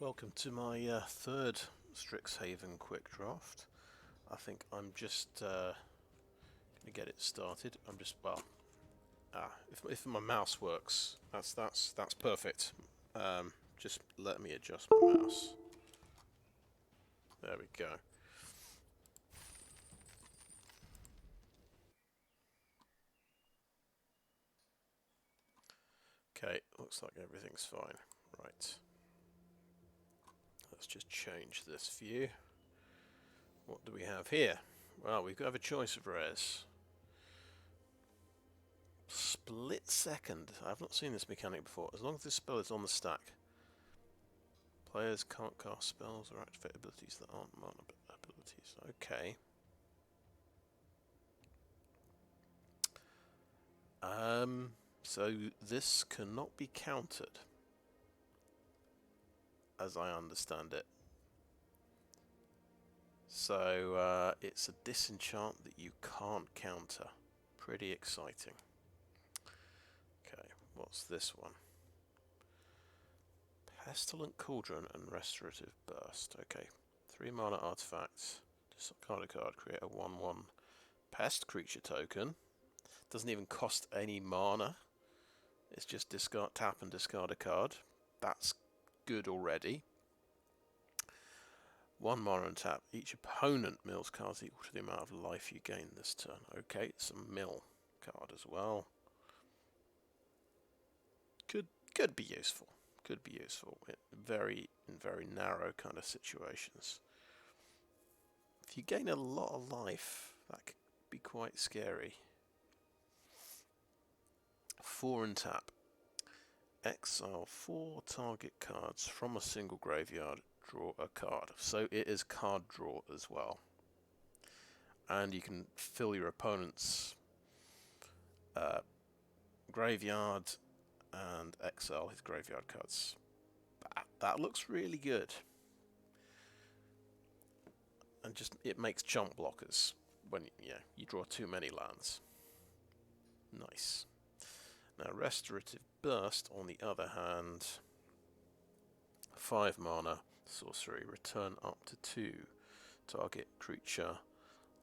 Welcome to my third Strixhaven quick draft. I think I'm just going to get it started. I'm just if my mouse works, that's perfect. Just let me adjust my mouse. There we go. Okay, looks like everything's fine. Right. Let's just change this view. What do we have here? Well, we have a choice of rares. Split second. I've not seen this mechanic before. As long as this spell is on the stack, players can't cast spells or activate abilities that aren't mana abilities. Okay. So this cannot be countered, as I understand it. So it's a disenchant that you can't counter. Pretty exciting. Okay, what's this one? Pestilent Cauldron and Restorative Burst. Okay, 3 mana artifacts. Discard a card, create a 1/1 pest creature token. Doesn't even cost any mana. It's just tap and discard a card. That's good already. 1 mana and tap. Each opponent mills cards equal to the amount of life you gain this turn. Okay, it's a mill card as well. Could be useful. Could be useful in very narrow kind of situations. If you gain a lot of life, that could be quite scary. 4 and tap. Exile 4 target cards from a single graveyard. Draw a card. So it is card draw as well. And you can fill your opponent's graveyard and exile his graveyard cards. That looks really good. And just it makes chump blockers when you draw too many lands. Nice. Now Restorative Burst, on the other hand, 5 mana, sorcery, return up to 2 target creature,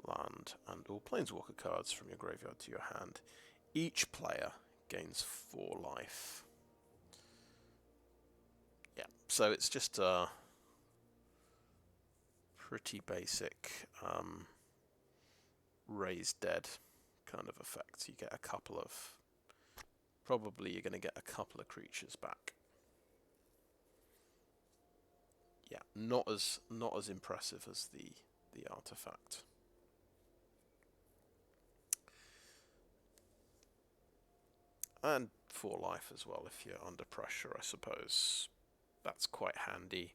land, and all planeswalker cards from your graveyard to your hand. Each player gains 4 life. Yeah, so it's just a pretty basic raise dead kind of effect. You get a couple of... Probably you're going to get a couple of creatures back. Yeah, not as impressive as the artifact. And 4 life as well if you're under pressure, I suppose. That's quite handy.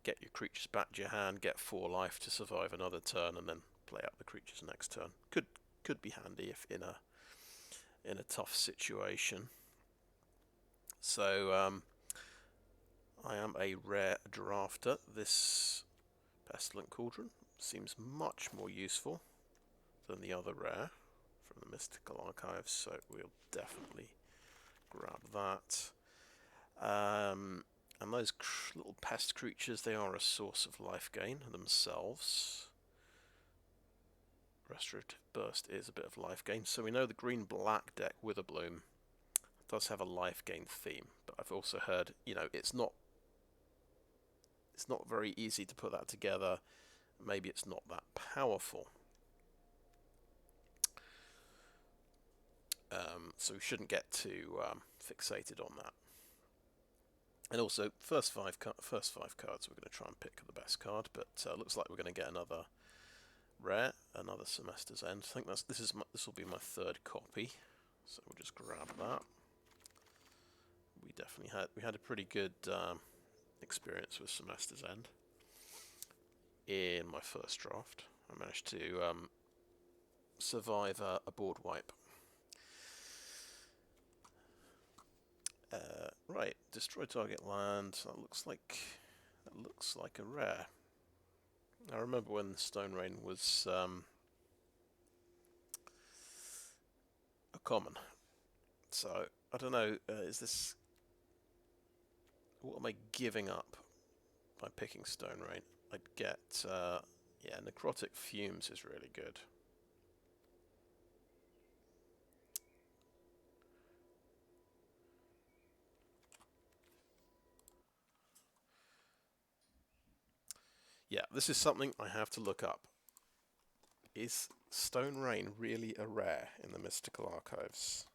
Get your creatures back to your hand, get 4 life to survive another turn, and then play out the creatures next turn. Could be handy if in a tough situation. So I am a rare drafter. This Pestilent Cauldron seems much more useful than the other rare from the Mystical Archives, so we'll definitely grab that. And those little pest creatures, they are a source of life gain themselves. Restorative Burst is a bit of life gain, so we know the green-black deck Witherbloom does have a life gain theme, but I've also heard, it's not very easy to put that together. Maybe it's not that powerful. So we shouldn't get too fixated on that. And also, first five cards, we're going to try and pick the best card, but looks like we're going to get another rare, another Semester's End. I think this will be my 3rd copy, so we'll just grab that. We had a pretty good experience with Semester's End in my first draft. I managed to survive a board wipe. Right, destroy target land. That looks like a rare. I remember when Stone Rain was a common. So I don't know. Is this... What am I giving up by picking Stone Rain. I'd get, yeah, Necrotic Fumes is really good. Yeah, this is something I have to look up. Is Stone Rain really a rare in the Mystical Archives?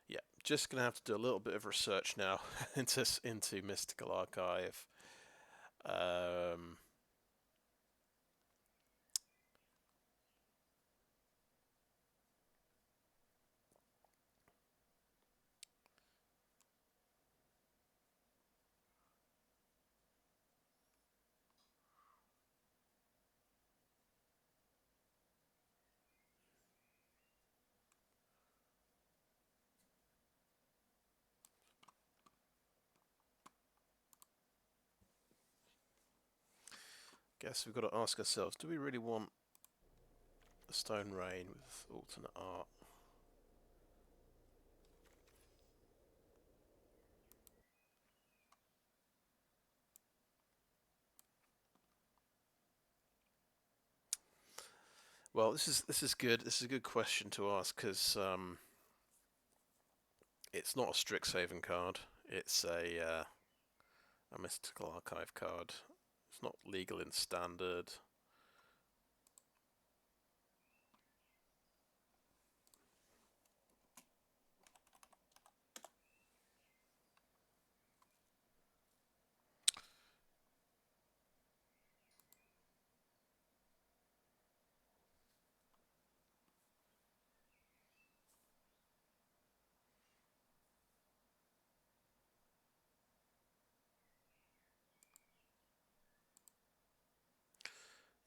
Yeah, just gonna have to do a little bit of research now into Mystical Archive. Guess we've got to ask ourselves: do we really want a Stone Rain with alternate art? Well, this is good. This is a good question to ask because it's not a Strixhaven card. It's a Mystical Archive card. It's not legal in Standard.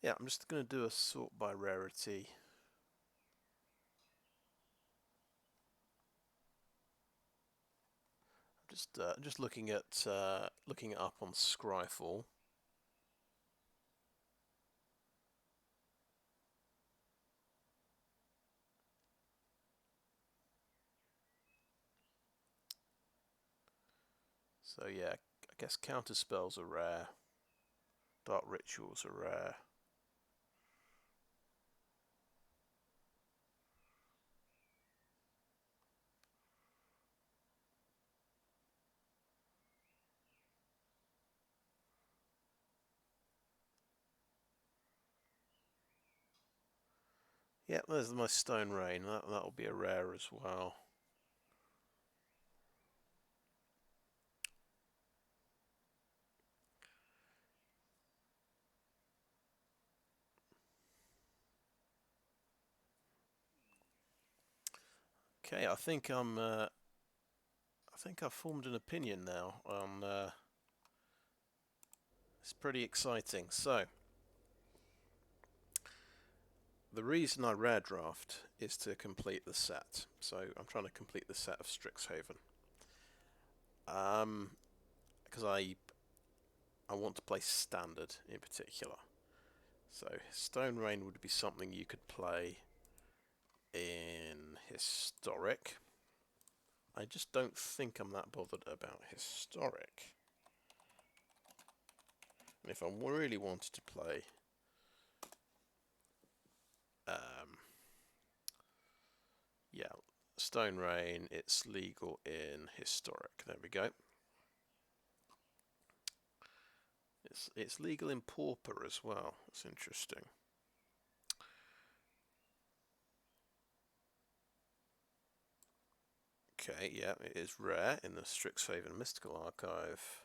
Yeah, I'm just going to do a sort by rarity. Just looking at looking it up on Scryfall. So yeah, I guess counter spells are rare. Dark rituals are rare. Yeah, there's my Stone Rain. That'll be a rare as well. Okay, I think I think I've formed an opinion now on. It's pretty exciting. So the reason I rare draft is to complete the set. So I'm trying to complete the set of Strixhaven. Because I want to play Standard in particular. So Stone Rain would be something you could play in Historic. I just don't think I'm that bothered about Historic. And if I really wanted to play yeah, Stone Rain, it's legal in Historic. There we go. It's legal in Pauper as well. That's interesting. Okay, yeah, it is rare in the Strixhaven Mystical Archive.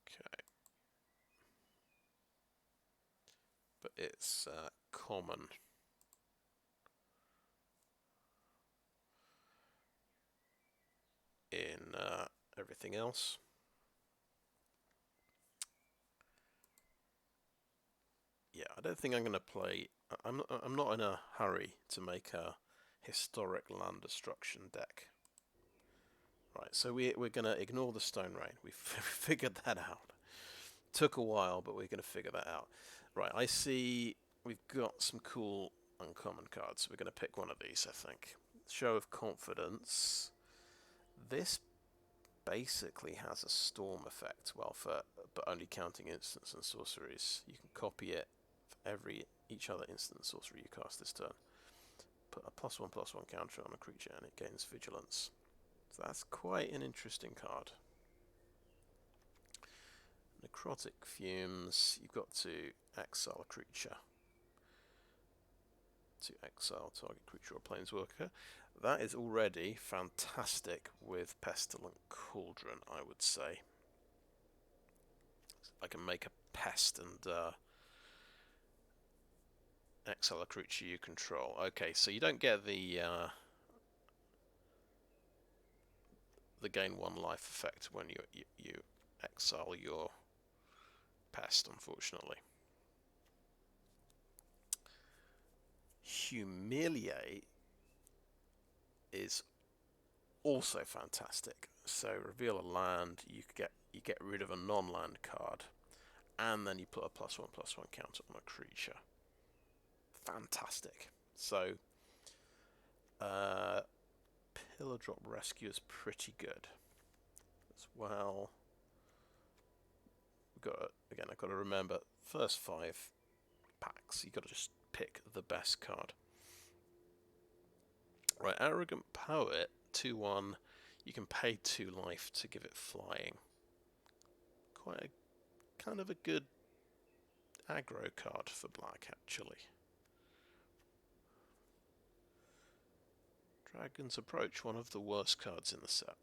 Okay. But it's common. In everything else. Yeah, I don't think I'm going to play... I'm not in a hurry to make a historic land destruction deck. Right, so we're going to ignore the Stone Rain. We figured that out. Took a while, but we're going to figure that out. Right, I see we've got some cool uncommon cards. We're going to pick one of these, I think. Show of Confidence. This basically has a storm effect, well, but only counting instants and sorceries. You can copy it for each other instant sorcery you cast this turn. Put a +1/+1 counter on a creature and it gains vigilance. So that's quite an interesting card. Necrotic Fumes, you've got to exile a creature. To exile target creature or planeswalker. That is already fantastic with Pestilent Cauldron, I would say. I can make a pest and exile a creature you control. Okay, so you don't get the gain 1 life effect when you exile your pest, unfortunately. Humiliate is also fantastic. So reveal a land, you get rid of a non-land card, and then you put a +1/+1 counter on a creature. Fantastic. So Pillardrop Rescue is pretty good as well. I've got to remember first 5 packs. You've got to just pick the best card. Right, Arrogant Poet, 2/1. You can pay 2 life to give it flying. Quite a kind of a good aggro card for black, actually. Dragon's Approach, one of the worst cards in the set.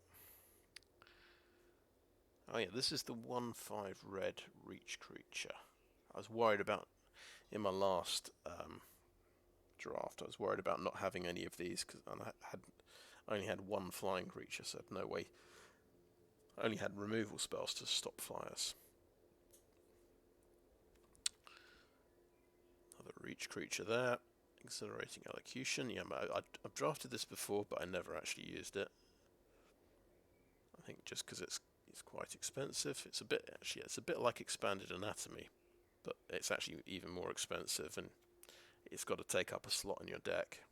Oh yeah, this is the 1/5 red reach creature. I was worried about, in my last draft, I was worried about not having any of these, because I only had 1 flying creature, so I had no way. I only had removal spells to stop flyers. Another reach creature there. Exhilarating Elocution. Yeah, I've drafted this before, but I never actually used it. I think just because it's quite expensive. It's a bit like Expanded Anatomy, but it's actually even more expensive, and it's got to take up a slot in your deck.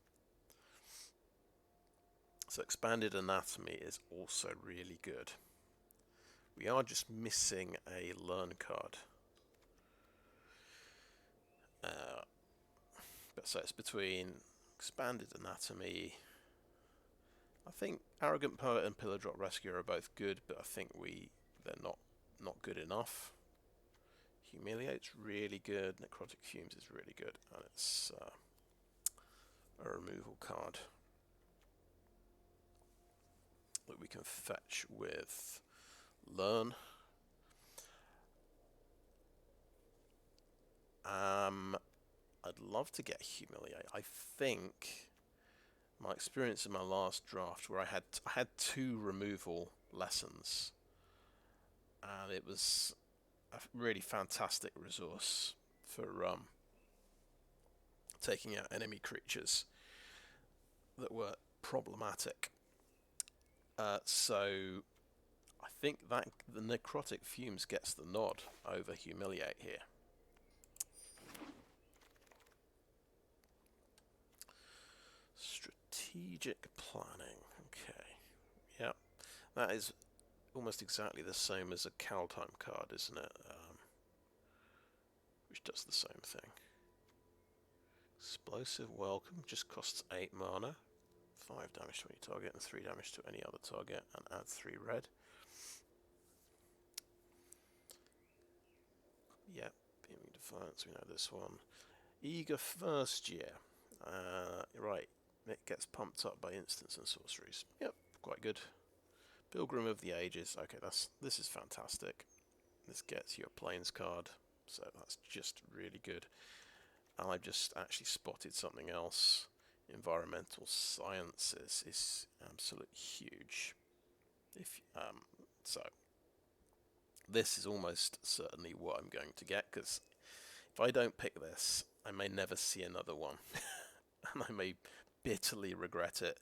So Expanded Anatomy is also really good. We are just missing a learn card. But so it's between Expanded Anatomy. I think Arrogant Poet and Pillardrop Rescue are both good, but I think they're not good enough. Humiliate's really good. Necrotic Fumes is really good, and it's a removal card that we can fetch with Learn. I'd love to get Humiliate. I think my experience in my last draft, where I had 2 removal lessons, and it was a really fantastic resource for taking out enemy creatures that were problematic. So I think that the Necrotic Fumes gets the nod over Humiliate here. Strategic planning. Okay. Yep. That is almost exactly the same as a Kaldheim card, isn't it? Which does the same thing. Explosive Welcome just costs 8 mana. 5 damage to any target and 3 damage to any other target, and add 3 red. Yep. Beaming Defiance, we know this one. Eager First Year. Right. It gets pumped up by instants and sorceries. Yep, quite good. Pilgrim of the Ages. Okay, this is fantastic. This gets you a Plains card, so that's just really good. And I've just actually spotted something else. Environmental Sciences is absolutely huge. If so, this is almost certainly what I'm going to get, because if I don't pick this, I may never see another one, and I may bitterly regret it.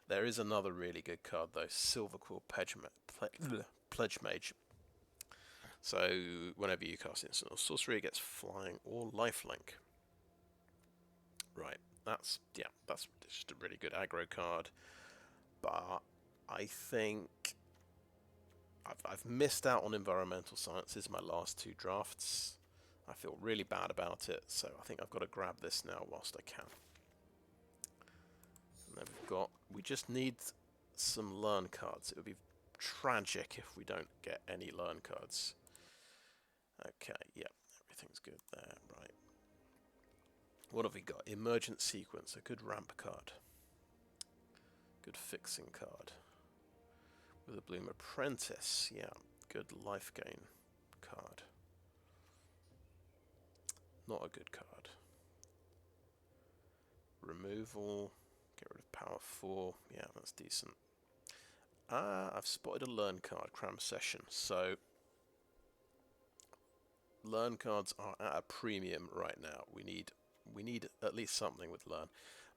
There is another really good card though, Silverquill Pledge Mage. So whenever you cast instant or sorcery, it gets flying or lifelink. Right, that's just a really good aggro card. But I think I've missed out on environmental sciences in my last two drafts. I feel really bad about it, so I think I've got to grab this now whilst I can. And then we just need some learn cards. It would be tragic if we don't get any learn cards. Okay, yeah, everything's good there, right. What have we got? Emergent Sequence, a good ramp card. Good fixing card. Witherbloom Apprentice, yeah, good life gain card. Not a good card. Removal, get rid of power 4, yeah, that's decent. I've spotted a learn card, Cram Session, so learn cards are at a premium right now. We need at least something with learn.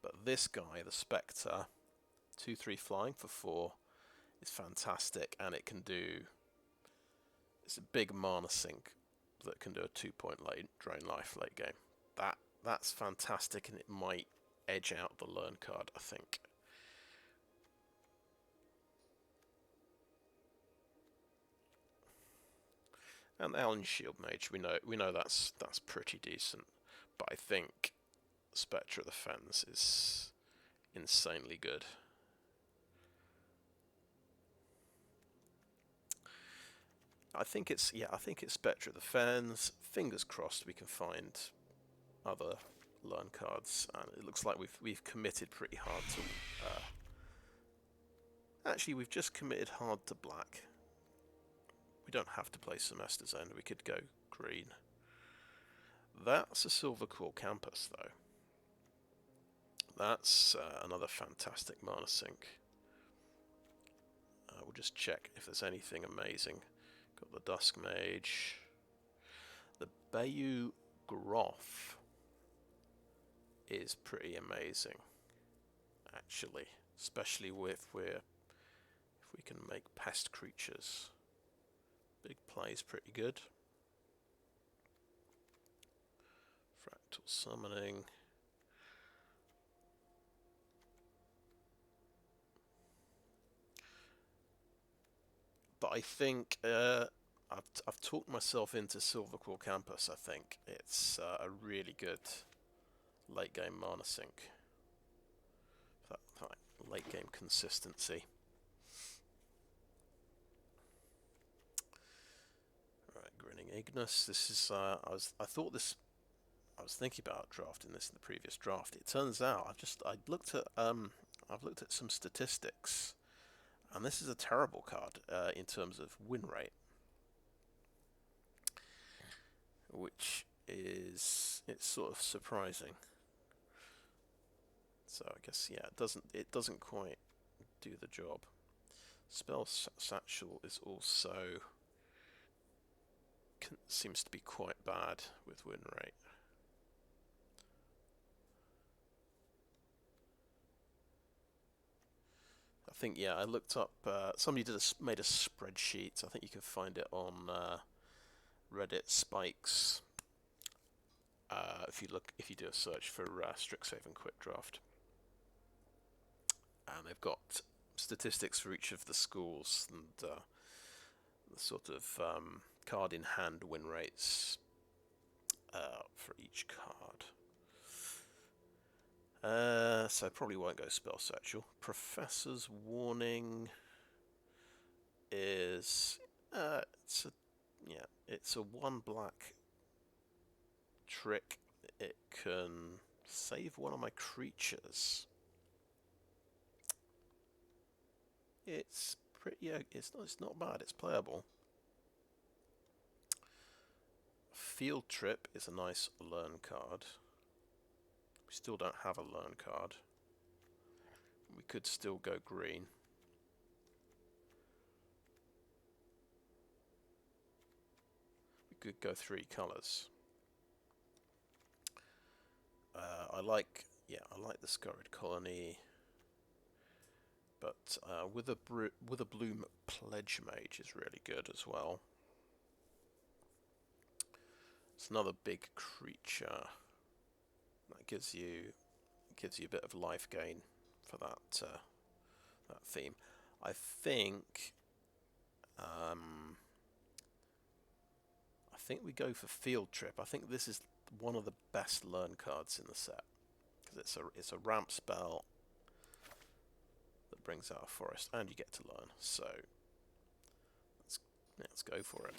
But this guy, the Specter, 2/3 flying for 4, is fantastic, and it can do. It's a big mana sink that can do a 2-point drain life late game. That's fantastic, and it might edge out the learn card, I think. And the Allen Shield Mage, we know that's pretty decent, but I think Specter of the Fens is insanely good. I think it's Specter of the Fens. Fingers crossed we can find other learn cards, and it looks like we've committed pretty hard to. Actually, we've just committed hard to black. We don't have to play Semester's End. We could go green. That's a Silverquill Campus, though. That's another fantastic mana sink. We'll just check if there's anything amazing. Got the Dusk Mage. The Bayou Groff is pretty amazing, actually, especially if we can make pest creatures. Big play's pretty good. Fractal Summoning. But I think I've talked myself into Silverquill Campus. I think it's a really good late game mana sink. That late game consistency. Right, Grinning Ignis. This is I was thinking about drafting this in the previous draft. It turns out I've looked at some statistics, and this is a terrible card in terms of win rate, which is sort of surprising. So I guess it doesn't quite do the job. Spell Satchel is also seems to be quite bad with win rate. I think I looked up. Somebody made a spreadsheet. I think you can find it on Reddit Spikes. If you do a search for Strixhaven Quick Draft, and they've got statistics for each of the schools and the sort of card in hand win rates for each card. So I probably won't go Spell Satchel. Professor's Warning is it's a 1 black trick. It can save one of my creatures. It's pretty. It's not bad. It's playable. Field Trip is a nice learn card. We still don't have a learn card. We could still go green. could go 3 colours. I like the Scurried Colony, but Witherbloom Pledge Mage is really good as well. It's another big creature that gives you a bit of life gain for that theme. I think we go for Field Trip. I think this is one of the best learn cards in the set because it's a ramp spell that brings out a forest, and you get to learn. So let's go for it.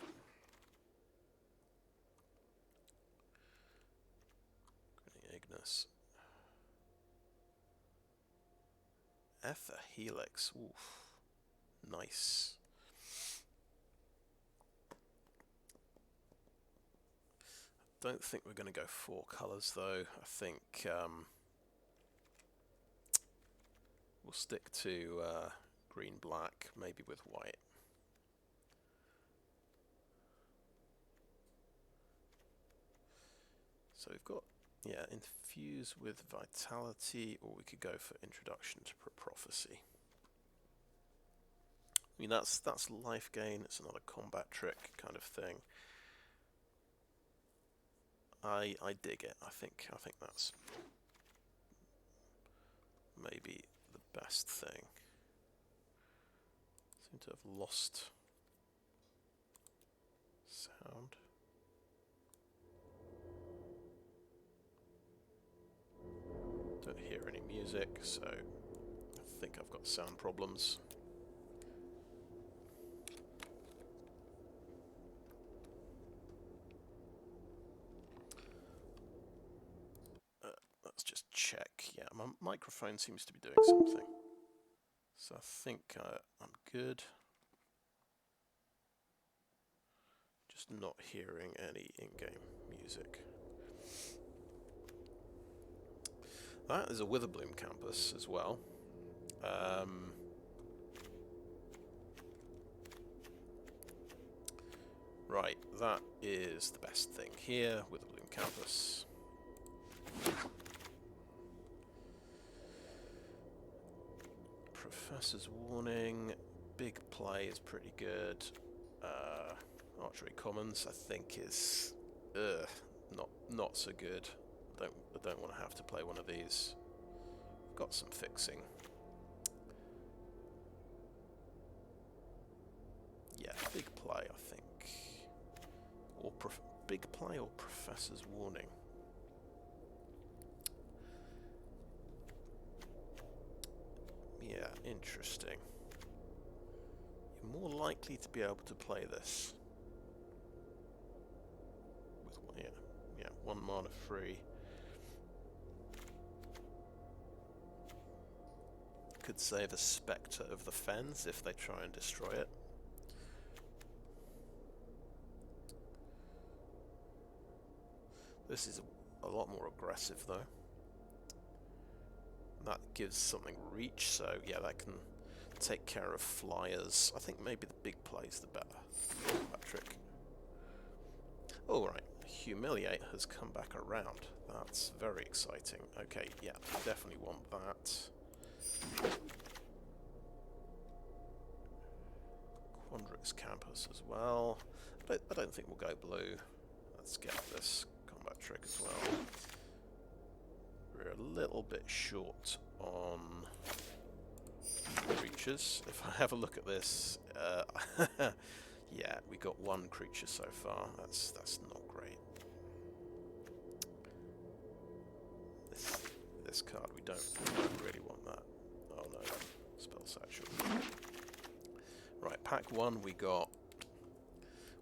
Ignis. Ether Helix. Oof. Nice. Don't think we're going to go 4 colours though. I think we'll stick to green black, maybe with white. So we've got Infuse with Vitality, or we could go for Introduction to Prophecy. I mean that's life gain. It's another combat trick kind of thing. I dig it. I think that's maybe the best thing. Seem to have lost sound. Don't hear any music, so I think I've got sound problems. Let's just check. Yeah, my microphone seems to be doing something. So I think I'm good. Just not hearing any in-game music. That is a Witherbloom Campus as well. Right, that is the best thing here, Witherbloom Campus. Professor's Warning, big play is pretty good. Archery Commons, I think, is not so good. I don't want to have to play one of these. Got some fixing. Yeah, big play, I think. Or big play or Professor's Warning. Yeah, interesting. You're more likely to be able to play this with one mana free. Could save a Specter of the Fens if they try and destroy it. This is a lot more aggressive though. That gives something reach, so yeah, that can take care of flyers. I think maybe the big play's the better trick. Alright, Humiliate has come back around. That's very exciting. Okay, yeah, definitely want that. Quandrix Campus as well. But I don't think we'll go blue. Let's get this combat trick as well. We're a little bit short on creatures. If I have a look at this, yeah, we got 1 creature so far. That's not great. This card, we don't really want that. Oh no, spell satchel. Right, pack 1, we got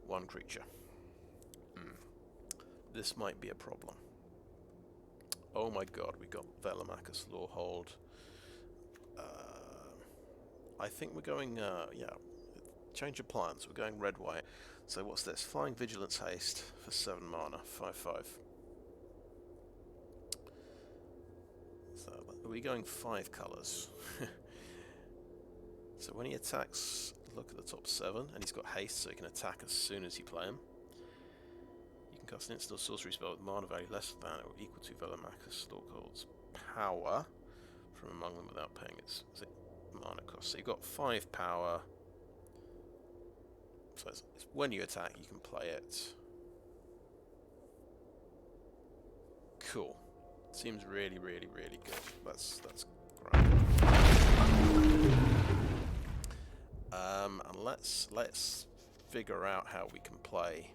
1 creature. This might be a problem. Oh my god, we got Velomachus Lorehold. I think we're going, yeah, change of plans. We're going red-white. So what's this? Flying Vigilance Haste for 7 mana, 5/5. So are we going 5 colours? So when he attacks, look at the top 7, and he's got haste, so he can attack as soon as you play him. Cast an instant or sorcery spell with mana value less than or equal to Velomachus Lorehold's power from among them without paying its mana cost. So you've got 5 power. So it's when you attack, you can play it. Cool. Seems really, really, really good. That's great. And let's figure out how we can play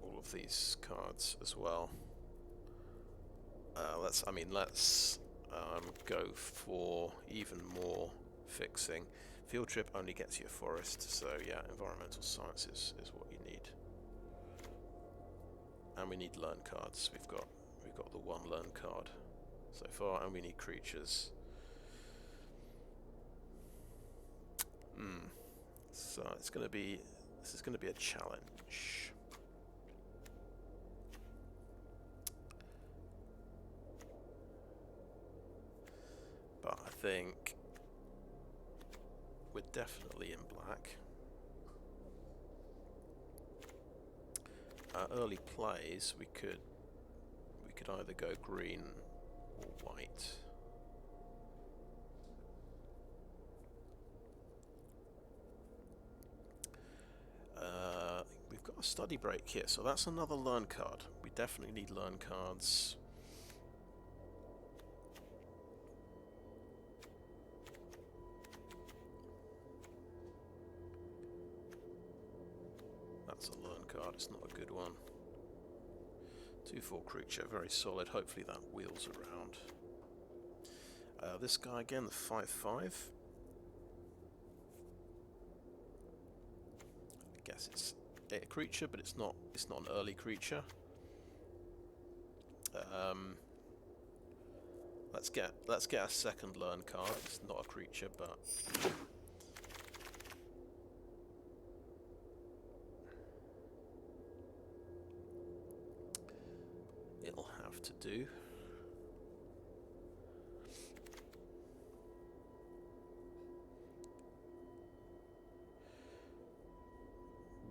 all of these cards as well. Let's go for even more fixing. Field trip only gets you a forest, so yeah, environmental sciences is what you need. And we need learn cards. We've got the 1 learn card so far, and we need creatures. So this is gonna be a challenge. But I think we're definitely in black. Early plays, we could either go green or white. We've got a study break here, so that's another learn card. We definitely need learn cards. That's a learn card, it's not a good one. 2/4 creature, very solid. Hopefully that wheels around. This guy again, the 5/5. I guess it's a creature, but it's not an early creature. Let's get a second learn card. It's not a creature, but it'll have to do.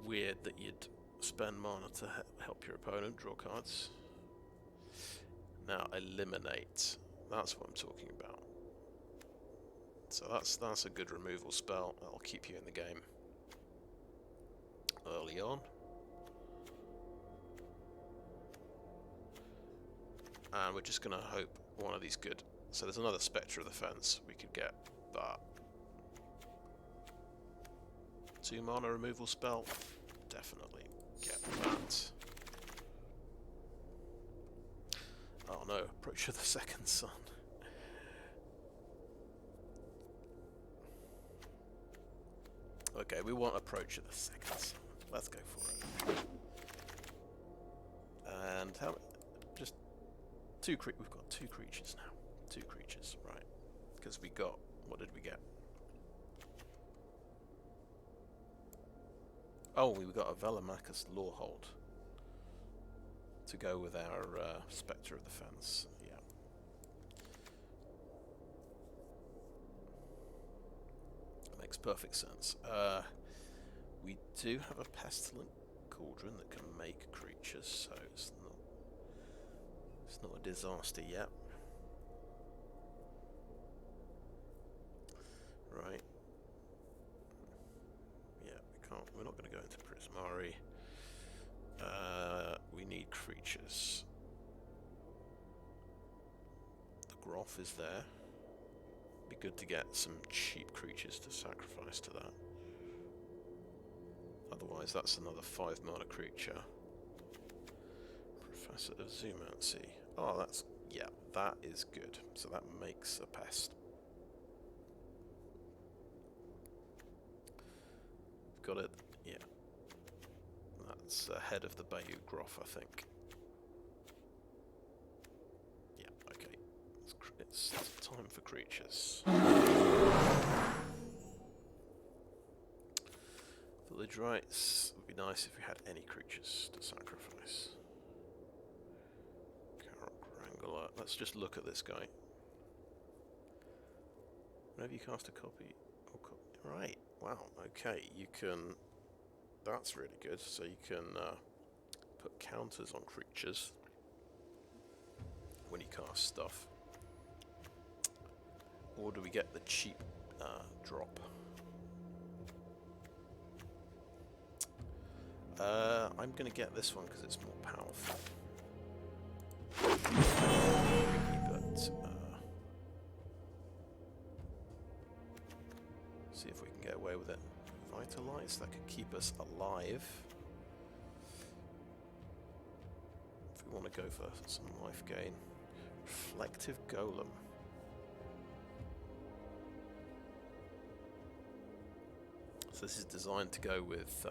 Weird that you'd spend mana to help your opponent draw cards. Now eliminate. That's what I'm talking about. So that's a good removal spell. That'll keep you in the game early on. And we're just gonna hope one of these good. So there's another Specter of the Fens. We could get that. 2 mana removal spell. Definitely get that. Oh no, Approach of the Second Sun. Okay, we want Approach of the Second Sun. Let's go for it. And how? Just we've got 2 creatures now. 2 creatures, right? Because we got, what did we get? Oh, we got a Velomachus Lorehold to go with our Specter of the Fens. Yeah. Makes perfect sense. We do have a Pestilent Cauldron that can make creatures, so it's not a disaster yet. Right. Yeah, we're not going to go into Prismari. We need creatures. The Groff is there. Be good to get some cheap creatures to sacrifice to that. Otherwise, that's another 5 mana creature. Professor of Zoomancy. Oh, that is good. So that makes a pest. Got it. Yeah. That's ahead of the Bayou Groff, I think. Yeah, okay. It's time for creatures. Village Rites would be nice if we had any creatures to sacrifice. Karok Wrangler. Let's just look at this guy. Whenever you cast a copy... Right. Wow, okay, you can... That's really good. So you can put counters on creatures when you cast stuff. Or do we get the cheap drop? I'm going to get this one because it's more powerful. But see if we can get away with it. Vitalize, that could keep us alive. If we want to go for some life gain. Reflective Golem. So this is designed to go with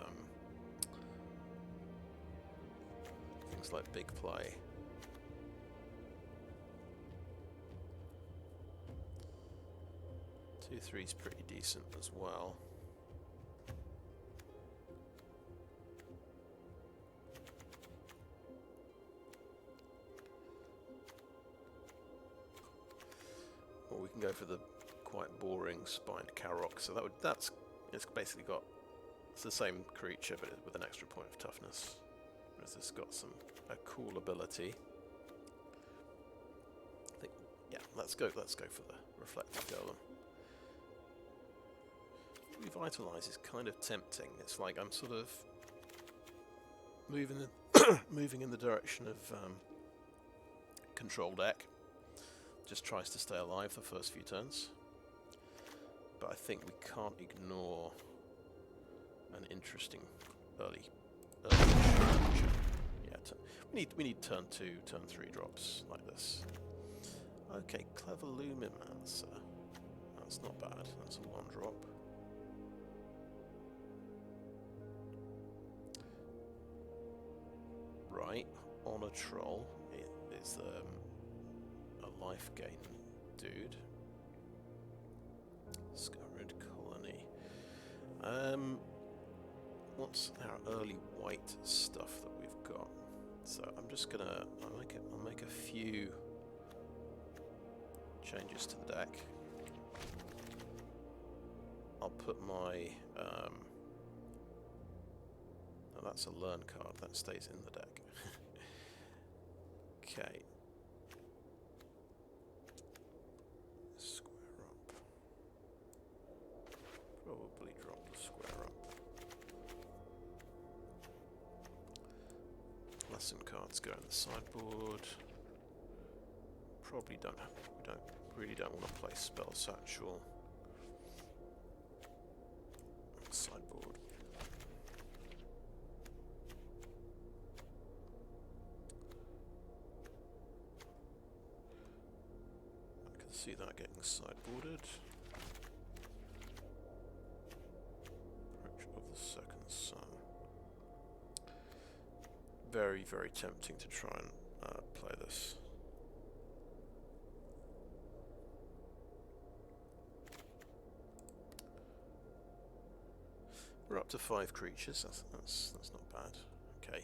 things like big play. Two, three's pretty decent as well. Or we can go for the quite boring spined Karok. So it's basically got, it's the same creature but with an extra point of toughness. Whereas it's got a cool ability. I think, yeah, let's go for the Reflective Golem. Revitalize is kind of tempting. It's like I'm sort of moving in the direction of control deck. Just tries to stay alive the first few turns. But I think we can't ignore an interesting early strategy. Yeah, we need turn 2, turn 3 drops like this. Okay, Clever Lumimancer. That's not bad. That's a 1 drop. Right, on a troll. It is a life gain dude. Scoured Colony. What's our early white stuff that we've got? So I'm just gonna I'll make a few changes to the deck. I'll put my oh, that's a learn card that stays in the deck. Okay. Square up. Probably drop the square up. Lesson cards go in the sideboard. Probably really don't want to play Spell Satchel. Sideboard. See that getting sideboarded. Approach of the Second Sun. Very, very tempting to try and play this. We're up to 5 creatures. That's not bad. Okay.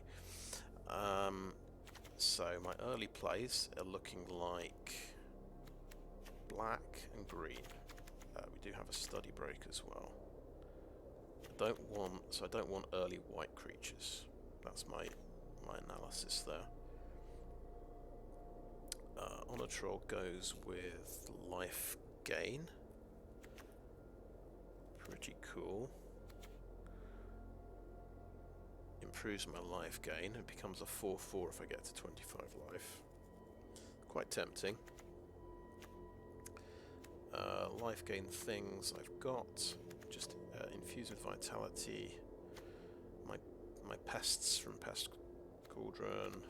So my early plays are looking like black and green. We do have a study break as well. I don't want early white creatures. That's my analysis there. Honor Troll goes with life gain. Pretty cool. Improves my life gain and becomes a 4/4 if I get to 25 life. Quite tempting. Life gain things I've got. Just infuse with vitality. My pests from Pestilent Cauldron.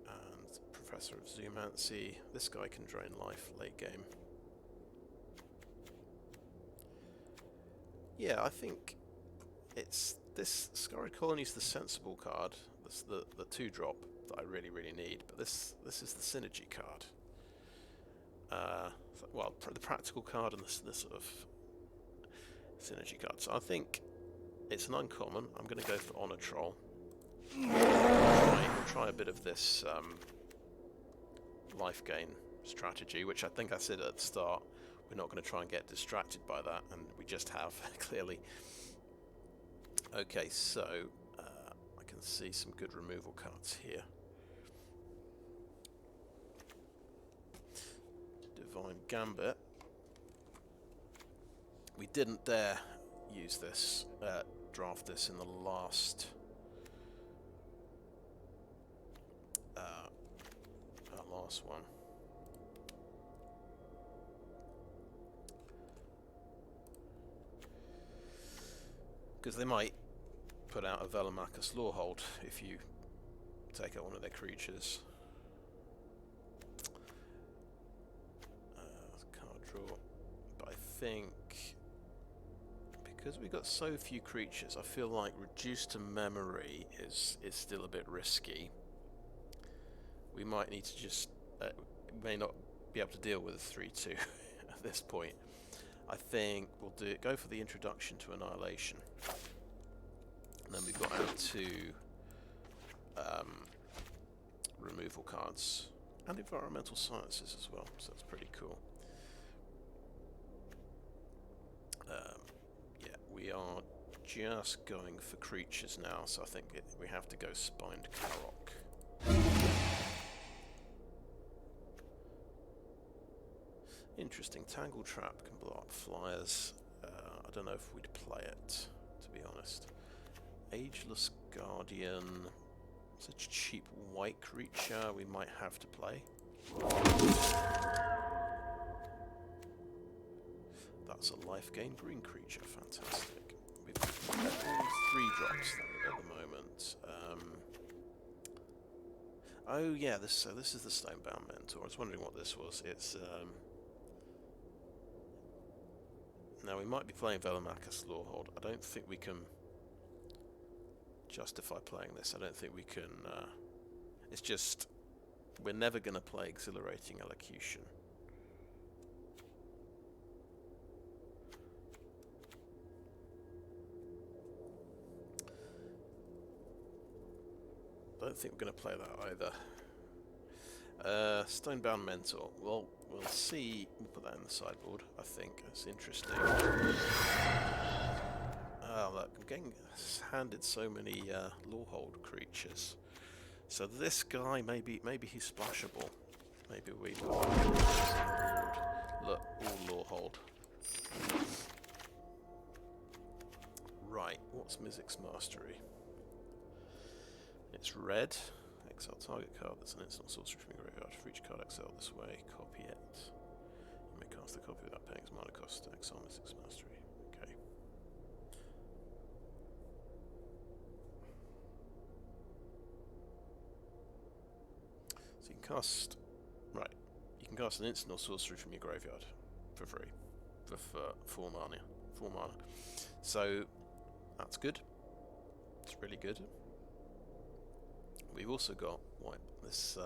And Professor of Zoomancy. This guy can drain life late game. Yeah, I think it's this Scoured Colony is the sensible card. That's the 2-drop that I really need. But this is the synergy card. Well, the practical card and the sort of synergy card. So I think it's an uncommon. I'm going to go for Honor Troll. We'll try a bit of this life gain strategy, which I think I said at the start. we're not going to try and get distracted by that, and we just have, clearly. Okay, so I can see some good removal cards here. Divine Gambit. We didn't dare use this, draft this in the last one. Because they might put out a Velomachus Lorehold if you take out one of their creatures. Card draw. But I think because we got so few creatures, I feel like reduced to memory is still a bit risky. We might need to just may not be able to deal with a 3/2 at this point. I think we'll go for the introduction to Annihilation. And then we've got our 2 removal cards and Environmental Sciences as well, so that's pretty cool. Yeah, we are just going for creatures now, so I think we have to go Spined Karok. Interesting. Tangle Trap can blow up flyers. I don't know if we'd play it, to be honest. Ageless Guardian. Such a cheap white creature we might have to play. That's a life gain green creature. Fantastic. We've got 3 drops at the moment. Oh yeah, so this is the Stonebound Mentor. I was wondering what this was. It's now we might be playing Velomachus Lorehold. I don't think we can justify playing this. I don't think we can. It's just we're never going to play Exhilarating Elocution. I don't think we're going to play that either. Stonebound Mentor. Well, we'll see. We'll put that in the sideboard, I think. That's interesting. Oh, look, I'm getting handed so many Lorehold creatures. So this guy, maybe he's splashable. Maybe we look, all Lorehold. Right, what's Mizzix's Mastery? It's red. Exile target card that's an instant sorcery from your graveyard. For each card exiled this way, copy it. You may cast a copy without paying its mana cost to exile Mizzix's Mastery. Okay. So you can cast... Right. You can cast an instant or sorcery from your graveyard for free. For 4 mana. 4 mana. So, that's good. It's really good. We've also got this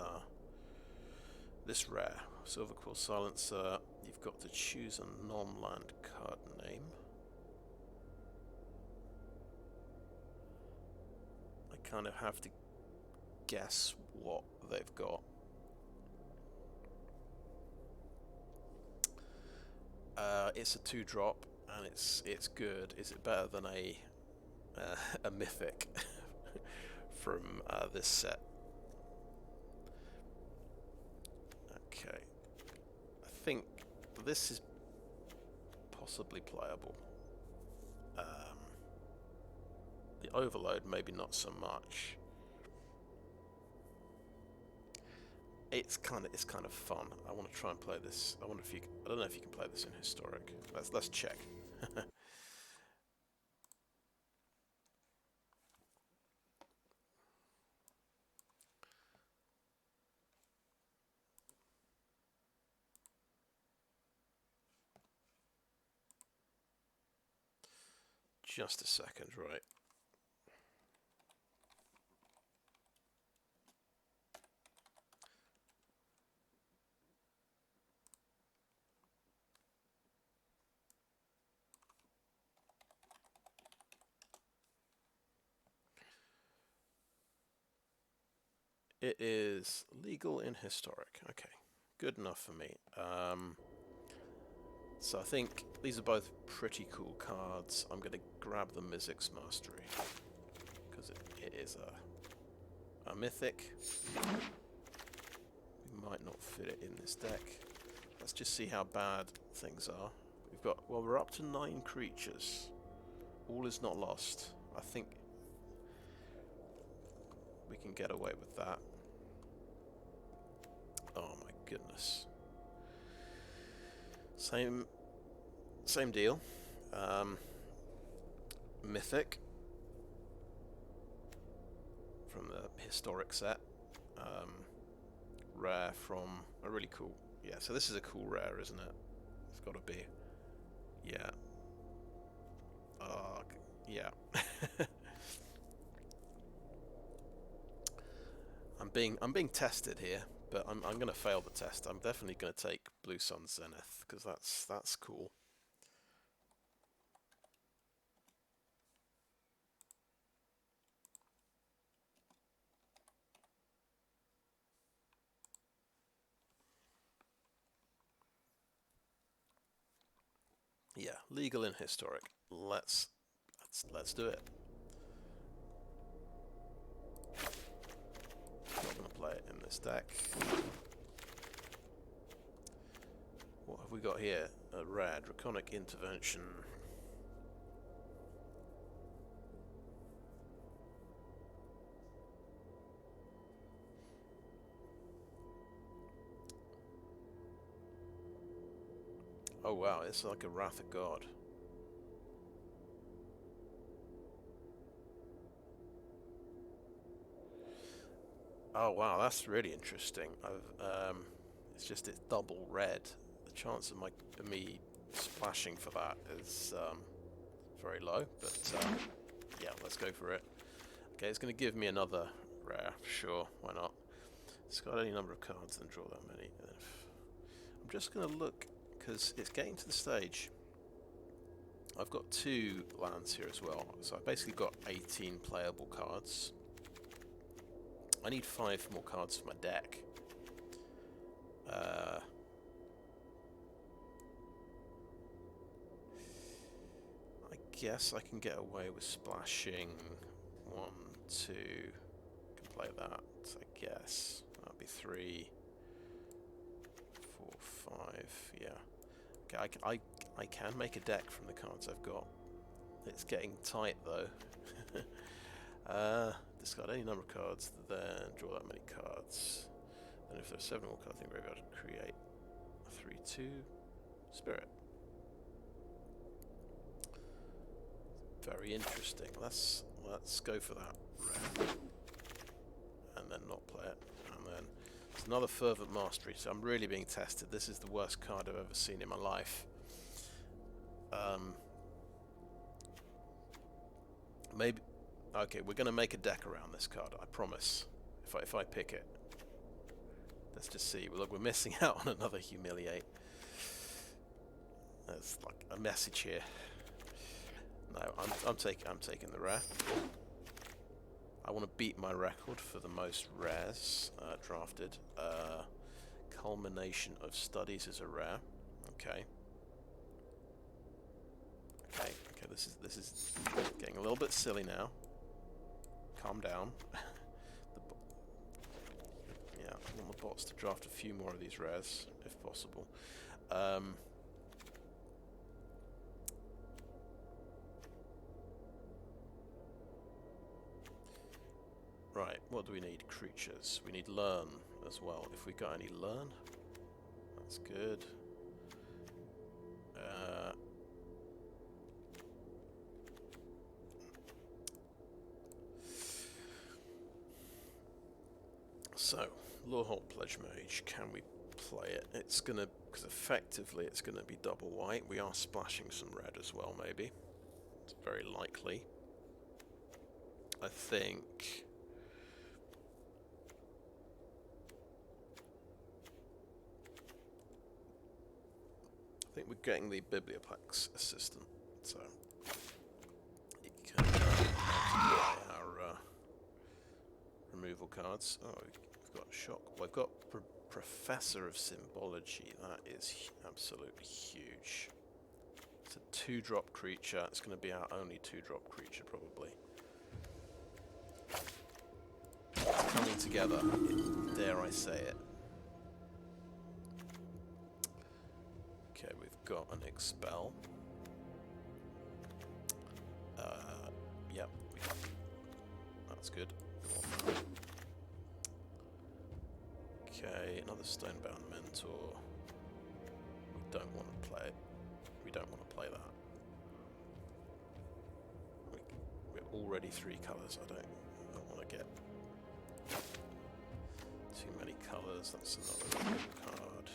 rare Silverquill Silencer. You've got to choose a non-land card name. I kind of have to guess what they've got. It's a 2-drop and it's good. Is it better than a mythic from this set? Okay, I think this is possibly playable. The Overload maybe not so much. It's kind of fun. I want to try and play this. I don't know if you can play this in Historic. Let's check. Just a second, right. It is legal in Historic. Okay, good enough for me. So I think these are both pretty cool cards. I'm going to grab the Mizzix Mastery because it is a mythic. We might not fit it in this deck. Let's just see how bad things are. We've got, well, we're up to 9 creatures. All is not lost. I think we can get away with that. Oh my goodness. Same deal. Mythic from the historic set. Rare from a really cool. Yeah, so this is a cool rare, isn't it? It's got to be. Yeah. Yeah. I'm being tested here, but I'm going to fail the test. I'm definitely going to take Blue Sun Zenith because that's cool. Yeah, legal and historic. Let's do it. Not going to play it in this deck. What have we got here? A rare Draconic Intervention. Oh wow, it's like a Wrath of God. Oh wow, that's really interesting. It's just it's double red. The chance of me splashing for that is very low, but yeah, let's go for it. Okay, it's going to give me another rare, sure, why not? It's got any number of cards, then draw that many. I'm just going to look, because it's getting to the stage. I've got 2 lands here as well, so I've basically got 18 playable cards. I need 5 more cards for my deck. I guess I can get away with splashing 1, 2. Can play that, I guess. That'd be 3, 4, 5. Yeah. Okay, I can make a deck from the cards I've got. It's getting tight though. Discard any number of cards, then draw that many cards. Then if there's 7 more cards in the graveyard, create a 3/2 Spirit. Very interesting. Let's go for that rare. And then not play it. And then it's another Fervent Mastery, so I'm really being tested. This is the worst card I've ever seen in my life. Maybe. Okay, we're going to make a deck around this card, I promise. If I pick it. Let's just see. Look, we're missing out on another Humiliate. There's like a message here. No, I'm taking the rare. I want to beat my record for the most rares drafted. Culmination of Studies is a rare. Okay. Okay, this is getting a little bit silly now. Calm down. Yeah, I want the bots to draft a few more of these rares, if possible. Right, what do we need? Creatures. We need Learn as well. If we got any Learn, that's good. So, Lorehold Pledge Mage, can we play it? It's gonna, because effectively it's gonna be double white. We are splashing some red as well, maybe. It's very likely. I think. We're getting the Biblioplex Assistant, so it can multiply our removal cards. Oh, we've got shock. Well, I've got Professor of Symbology. That is absolutely huge. It's a 2-drop creature. It's going to be our only 2-drop creature, probably. It's coming together, dare I say it. Okay, we've got an Expel. Yep, that's good. Okay, another Stonebound Mentor. We don't want to play it. We don't want to play that. We're already 3 colours. I don't want to get too many colours. That's another card.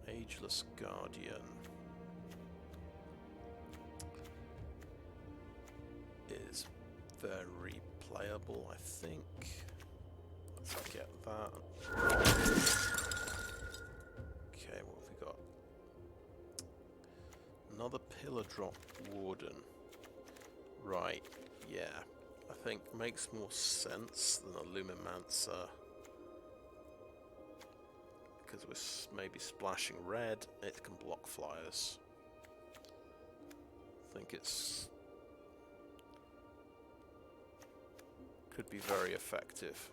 Ageless Guardian is very playable, I think. Let's get that. Okay, what have we got? Another Pillardrop Warden. Right, yeah. I think makes more sense than a Lumimancer. Because we're maybe splashing red, it can block flyers. I think it's... could be very effective.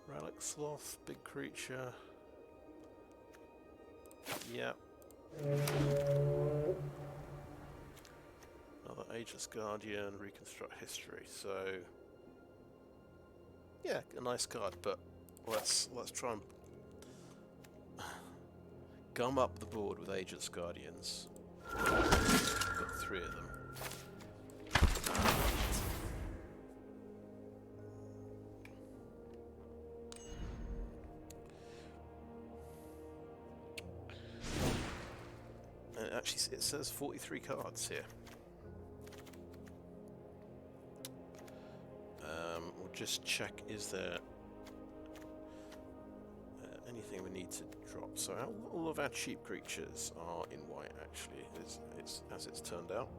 Relic Sloth, big creature. Yep. Another Ageless Guardian, reconstruct history. So yeah, a nice card, but let's try and gum up the board with Ageless Guardians. Got 3 of them. And actually, it says 43 cards here. We'll just check, is there anything we need to drop? So all of our cheap creatures are in white, actually, it's as it's turned out.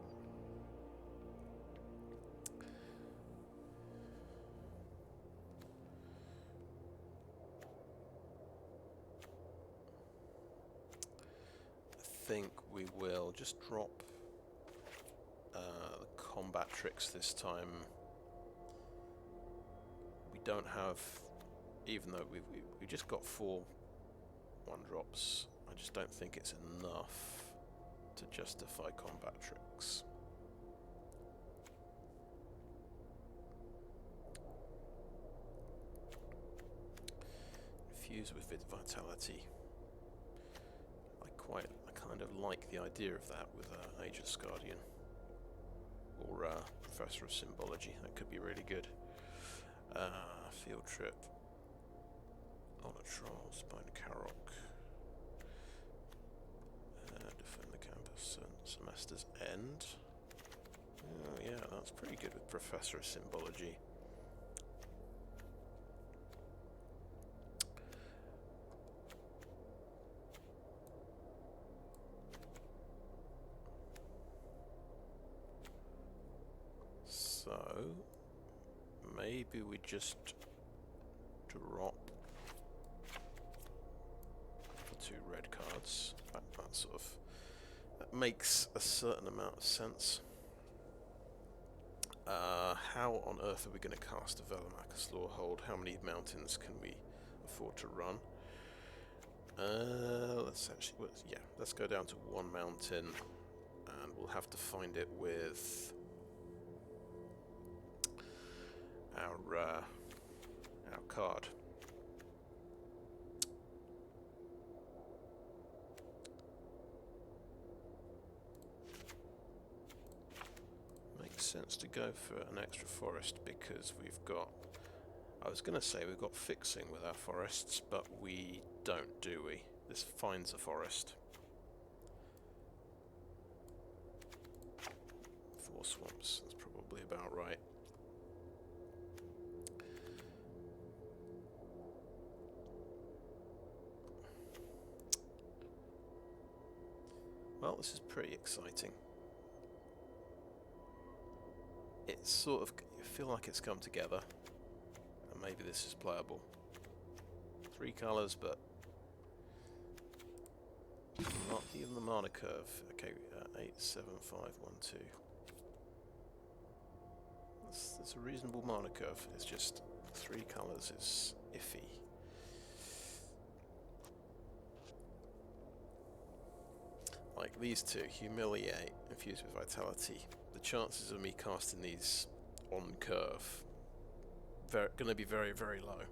I think we will just drop the combat tricks this time. We don't have, even though we just got 4 1-drops, I just don't think it's enough to justify combat tricks. Infuse with Vitality. I kind of like the idea of that with Ageless Guardian or Professor of Symbology. That could be really good. Field Trip. Troll, Spine Karok. Defend the Campus and Semester's End. Oh yeah, that's pretty good with Professor of Symbology. So maybe we just drop for 2 red cards. That makes a certain amount of sense. How on earth are we going to cast a Velomachus Lorehold? How many mountains can we afford to run? Let's go down to 1 mountain, and we'll have to find it with our card. Makes sense to go for an extra forest because we've got, I was going to say we've got fixing with our forests, but we don't, do we? This finds a forest. 4 swamps, that's probably about right. Well, this is pretty exciting. it's sort of, you feel like it's come together, and maybe this is playable. 3 colours, but not even the mana curve. Okay, 8, 7, 5, 1, 2. That's a reasonable mana curve. It's just 3 colours is iffy. Like these two, Humiliate, Infuse with Vitality. The chances of me casting these on curve going to be very, very low.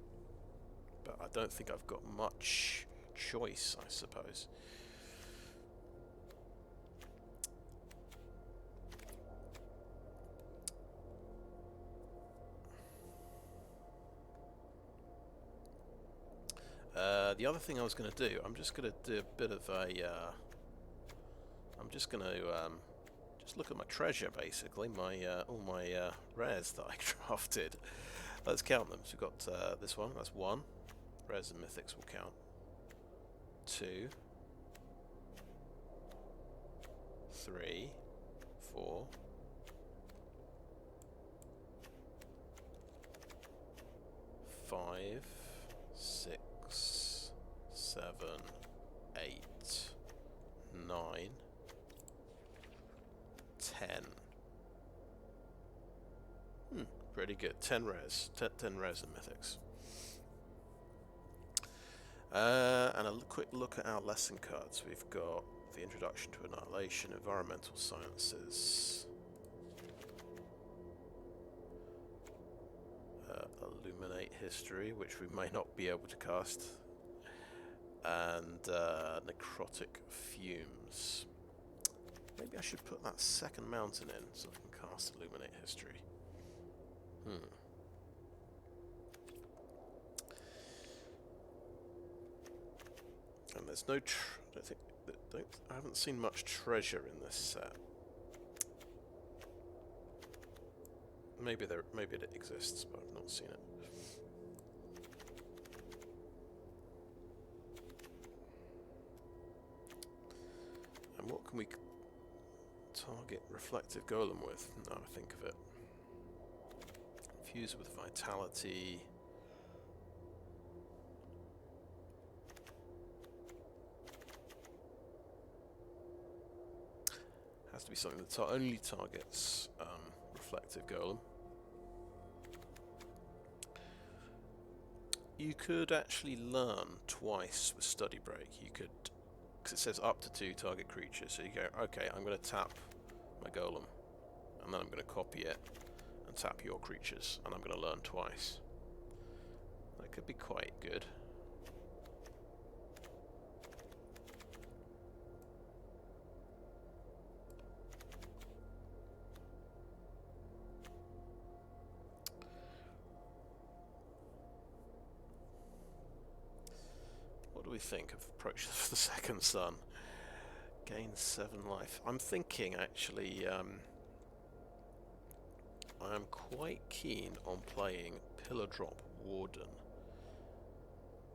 But I don't think I've got much choice, I suppose. The other thing I was going to do, I'm just going to do a bit of a... I'm just going to just look at my treasure, basically, my all my rares that I crafted. Let's count them. So we've got this one, that's 1. Rares and mythics will count. 2. 3. 4. 5. 6. 7. 8. 9. 10. Pretty good. 10 rares. 10 rares and mythics. And a quick look at our lesson cards. We've got the Introduction to Annihilation, Environmental Sciences, Illuminate History, which we may not be able to cast, and Necrotic Fumes. Maybe I should put that second mountain in so I can cast Illuminate History. And there's no I haven't seen much treasure in this set. Maybe it exists, but I've not seen it. And what can we target Reflective Golem with? Now I think of it. Infuse with Vitality. Has to be something that only targets Reflective Golem. You could actually learn twice with Study Break. You could, because it says up to 2 target creatures, so you go, okay, I'm going to tap my Golem, and then I'm going to copy it and tap your creatures, and I'm going to learn twice. That could be quite good. What do we think of Approach of the Second Sun? Gain 7 life. I'm thinking, actually, I am quite keen on playing Pillardrop Warden.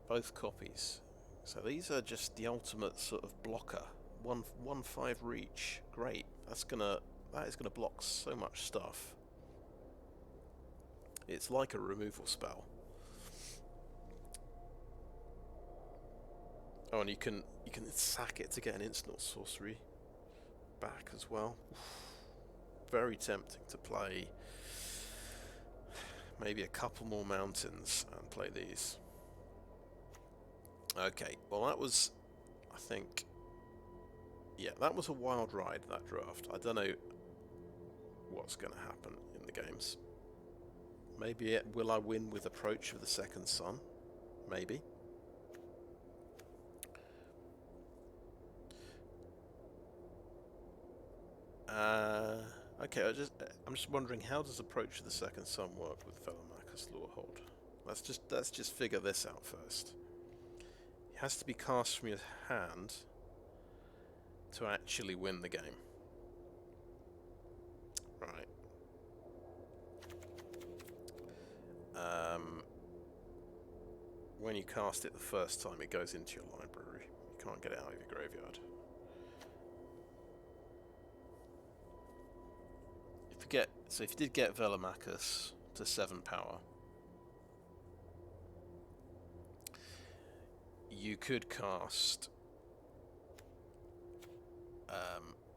Both copies. So these are just the ultimate sort of blocker. 1/5 reach. Great. That is gonna block so much stuff. It's like a removal spell. Oh, and you can sack it to get an instant or sorcery back as well. Very tempting to play maybe a couple more mountains and play these. Okay, well that was, I think, yeah, that was a wild ride, that draft. I don't know what's going to happen in the games. Maybe will I win with Approach of the Second Sun? Maybe. Okay, I'm just wondering, how does Approach of the Second Sun work with Velomachus Lorehold? Let's just figure this out first. It has to be cast from your hand to actually win the game. Right. When you cast it the first time, it goes into your library. You can't get it out of your graveyard. So if you did get Velomachus to 7 power, you could cast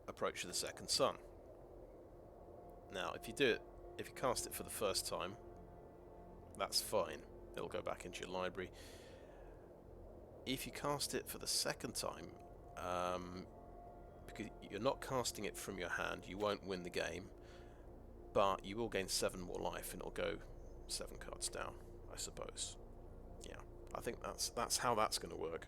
Approach of the Second Sun. Now, if you cast it for the first time, that's fine. It'll go back into your library. If you cast it for the second time, because you're not casting it from your hand, you won't win the game, but you will gain 7 more life, and it'll go 7 cards down, I suppose. Yeah, I think that's how that's going to work.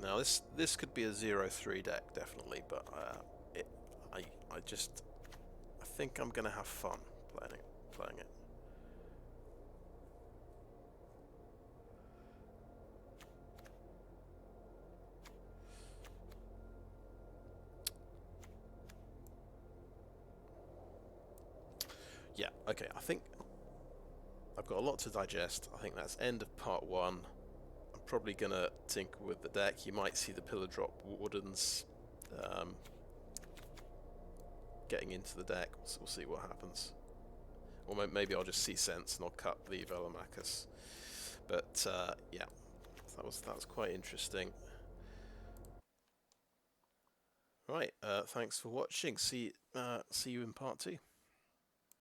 Now this could be a 0-3 deck, definitely, but I think I'm going to have fun playing it. Yeah, okay, I think I've got a lot to digest. I think that's end of part 1. I'm probably going to tinker with the deck. You might see the Pillardrop Wardens getting into the deck. We'll see what happens. Or maybe I'll just see sense and I'll cut the Velomachus. But yeah, that was quite interesting. Right, thanks for watching. See you in part 2.